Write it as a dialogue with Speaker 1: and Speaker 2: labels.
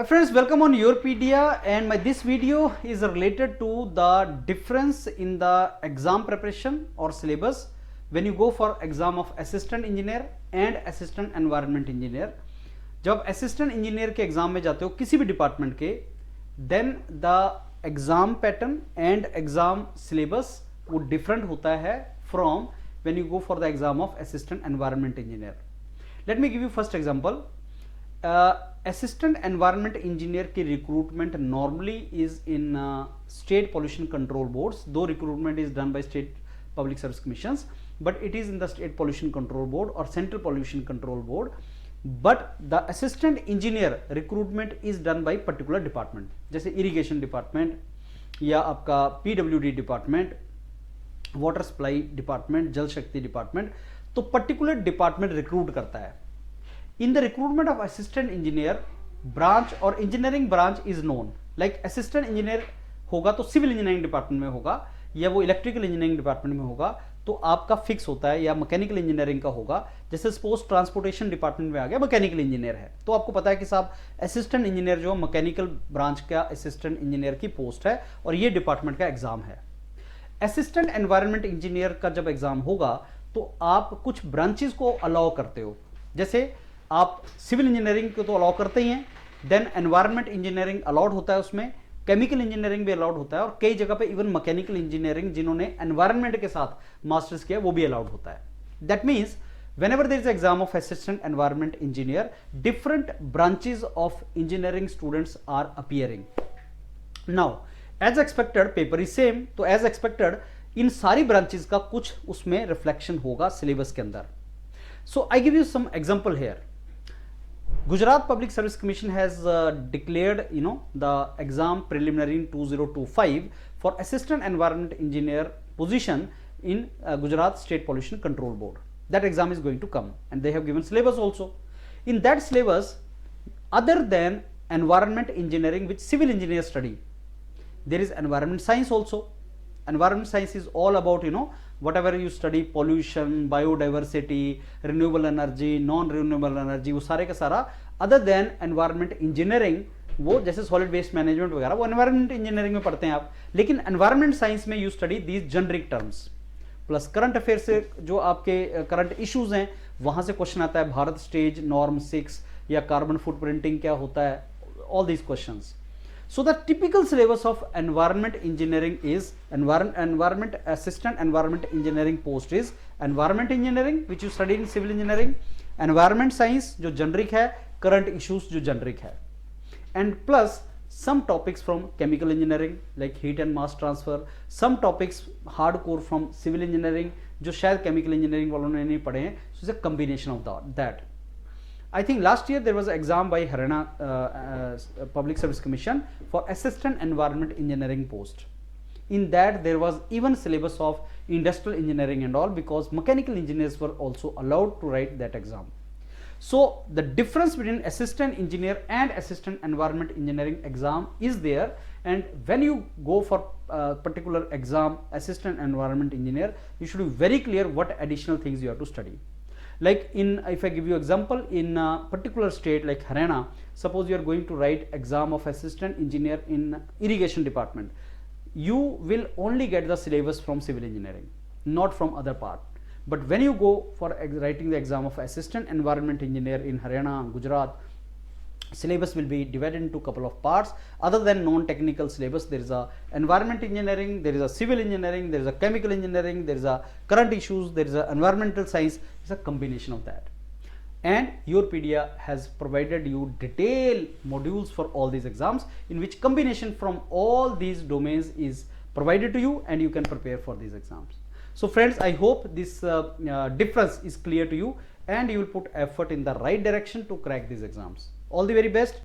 Speaker 1: Hi friends, welcome on Yourpedia, and this video is related to the difference in the exam preparation or syllabus when you go for exam of assistant engineer and assistant environment engineer. जब assistant engineer के exam में जाते हो किसी भी department के, then the exam pattern and exam syllabus वो different होता है from when you go for the exam of assistant environment engineer. Let me give you first example. Assistant environment engineer की recruitment normally is in state pollution control boards, though recruitment is done by state public service commissions, but it is in the state pollution control board और central pollution control board. But the assistant engineer recruitment is done by particular department, जैसे irrigation department या आपका PWD department, water supply department, Jal Shakti department. तो particular department recruit करता है. In the recruitment of assistant engineer, branch or engineering branch is known. Like assistant engineer होगा तो civil engineering department में होगा या वो इलेक्ट्रिकल इंजीनियरिंग डिपार्टमेंट में होगा, तो आपका फिक्स होता है, या मैकेनिकल इंजीनियरिंग का होगा. जैसे सपोज ट्रांसपोर्टेशन डिपार्टमेंट में आ गया, मैकेनिकल इंजीनियर है, तो आपको पता है कि साहब असिस्टेंट इंजीनियर जो मैकेनिकल ब्रांच का असिस्टेंट इंजीनियर की पोस्ट है और ये डिपार्टमेंट का एग्जाम है. असिस्टेंट एनवायरनमेंट इंजीनियर का जब एग्जाम होगा तो आप कुछ ब्रांचेस को अलाउ करते हो. जैसे आप सिविल इंजीनियरिंग को तो अलाउ करते ही हैं, देन एनवायरनमेंट इंजीनियरिंग अलाउड होता है, उसमें केमिकल इंजीनियरिंग भी अलाउड होता है, और कई जगह पे इवन मैकेनिकल इंजीनियरिंग जिन्होंने एनवायरनमेंट के साथ मास्टर्स किया वो भी अलाउड होता है. That means whenever there is exam of assistant environment engineer, different branches of engineering students are appearing. Now as expected paper is same, तो as expected इन सारी ब्रांचेस का कुछ उसमें रिफ्लेक्शन होगा सिलेबस के अंदर. So I give you some example here. Gujarat Public Service Commission has declared the exam preliminary in 2025 for assistant environment engineer position in Gujarat State Pollution Control Board. That exam is going to come, and they have given syllabus also. In that syllabus, other than environment engineering which civil engineers study, there is environment science also. Environment science is all about whatever you study, pollution, biodiversity, renewable energy, non renewable energy, वो सारे का सारा other than environment engineering, वो जैसे solid waste management वगैरह वो environment engineering में पढ़ते हैं आप. लेकिन environment science में you study these generic terms, plus current affair से जो आपके करंट इश्यूज हैं वहां से क्वेश्चन आता है. भारत स्टेज नॉर्म 6 या कार्बन फुटप्रिंटिंग क्या होता है, all these questions. So the typical syllabus of environment engineering is environment assistant environment engineering post is environment engineering which you study in civil engineering, environment science जो generic है, current issues जो generic है, and plus some topics from chemical engineering like heat and mass transfer, some topics hardcore from civil engineering जो शायद chemical engineering वालों ने नहीं पढ़े हैं. So it's a combination of that. I think last year there was an exam by Haryana Public Service Commission for assistant environment engineering post. In that there was even syllabus of industrial engineering and all, because mechanical engineers were also allowed to write that exam. So the difference between assistant engineer and assistant environment engineering exam is there, and when you go for particular exam assistant environment engineer, you should be very clear what additional things you have to study. Like if I give you example, in a particular state like Haryana, suppose you are going to write exam of assistant engineer in irrigation department, you will only get the syllabus from civil engineering, not from other part. But when you go for writing the exam of assistant environment engineer in Haryana, Gujarat, syllabus will be divided into a couple of parts. Other than non-technical syllabus, there is a environment engineering, there is a civil engineering, there is a chemical engineering, there is a current issues, there is a environmental science. It's a combination of that. And Yourpedia has provided you detailed modules for all these exams, in which combination from all these domains is provided to you, and you can prepare for these exams. So friends, I hope this difference is clear to you, and you will put effort in the right direction to crack these exams. All the very best.